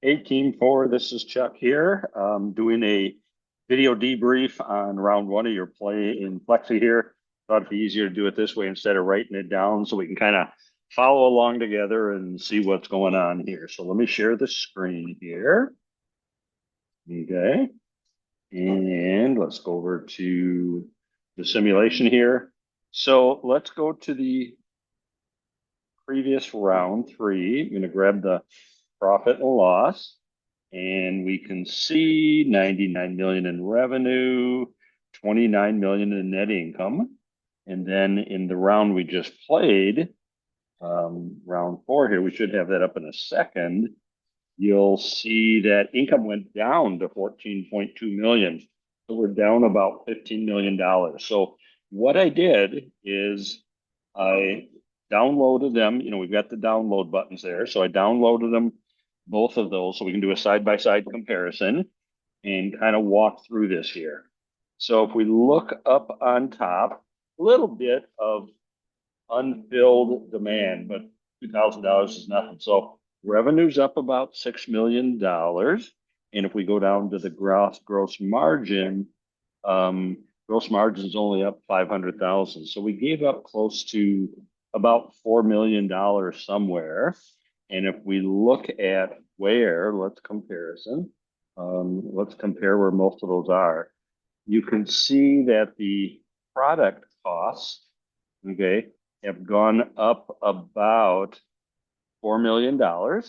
Hey, Team 4, this is Chuck here, doing a video debrief on round one of your play in Flexee here. Thought it'd be easier to do it this way instead of writing it down so we can kind of follow along together and see what's going on here. So let me share the screen here. Okay. And let's go over to the simulation here. So let's go to the previous round three. I'm going to grab the profit and loss. And we can see 99 million in revenue, 29 million in net income. And then in the round we just played, round four here, we should have that up in a second. You'll see that income went down to 14.2 million. So we're down about $15 million. So what I did is I downloaded them. We've got the download buttons there. So I downloaded them, both of those, so we can do a side-by-side comparison and kind of walk through this here. So if we look up on top, a little bit of unfilled demand, but $2,000 is nothing. So revenue's up about $6 million. And if we go down to the gross margin, gross margin is only up 500,000. So we gave up close to about $4 million somewhere. And if we look at where, let's compare where most of those are. You can see that the product costs, okay, have gone up about $4 million, or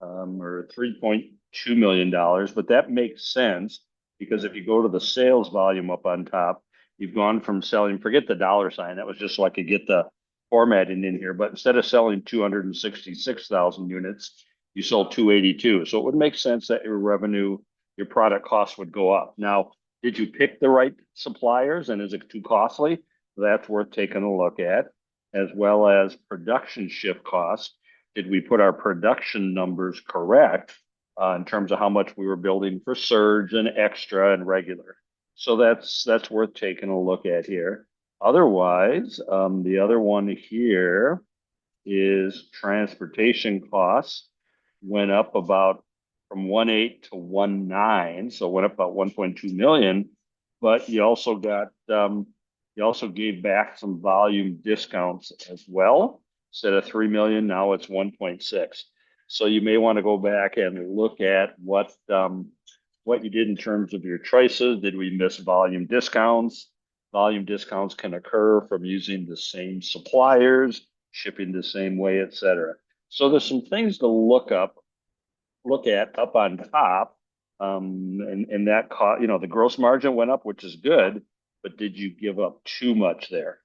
$3.2 million, but that makes sense because if you go to the sales volume up on top, you've gone from selling, forget the dollar sign, that was just so I could get the formatting in here, but instead of selling 266,000 units, you sold 282. So it would make sense that your revenue, your product cost would go up. Now, did you pick the right suppliers and is it too costly? That's worth taking a look at, as well as production shift costs. Did we put our production numbers correct in terms of how much we were building for surge and extra and regular? So that's worth taking a look at here. Otherwise, the other one here is transportation costs went up about from 1.8 to 1.9, so went up about 1.2 million. But you also gave back some volume discounts as well. Instead of 3 million, now it's 1.6. So you may want to go back and look at what you did in terms of your choices. Did we miss volume discounts? Volume discounts can occur from using the same suppliers, shipping the same way, etc. So there's some things to look at up on top. And that cost, the gross margin went up, which is good, but did you give up too much there?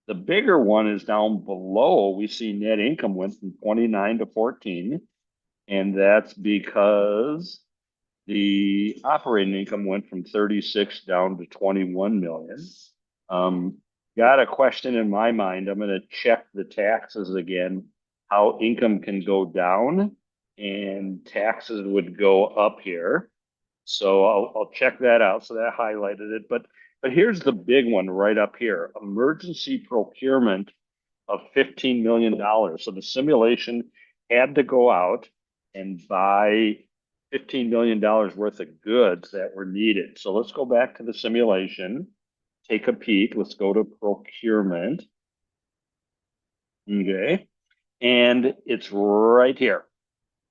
The bigger one is down below. We see net income went from 29 to 14, and that's because the operating income went from 36 down to 21 million. Um, got a question in my mind. I'm going to check the taxes again, how income can go down and taxes would go up here. So I'll check that out. So that highlighted it. But here's the big one right up here. Emergency procurement of $15 million. So the simulation had to go out and buy $15 million worth of goods that were needed. So let's go back to the simulation, take a peek. Let's go to procurement. Okay. And it's right here.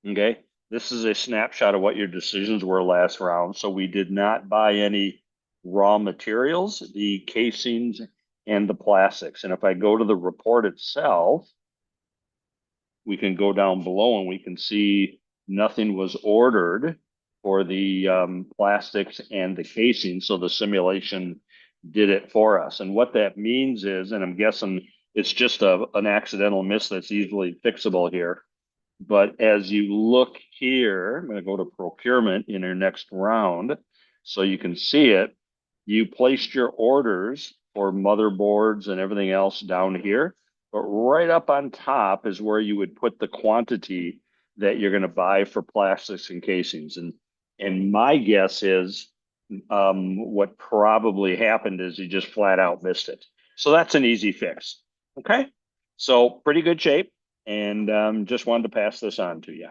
Okay. This is a snapshot of what your decisions were last round. So we did not buy any raw materials, the casings and the plastics. And if I go to the report itself, we can go down below and we can see nothing was ordered for the plastics and the casing. So the simulation did it for us. And what that means is, and I'm guessing it's just an accidental miss that's easily fixable here. But as you look here, I'm going to go to procurement in our next round so you can see it. You placed your orders for motherboards and everything else down here, but right up on top is where you would put the quantity that you're going to buy for plastics and casings. And my guess is what probably happened is you just flat out missed it. So that's an easy fix. Okay. So pretty good shape. And just wanted to pass this on to you.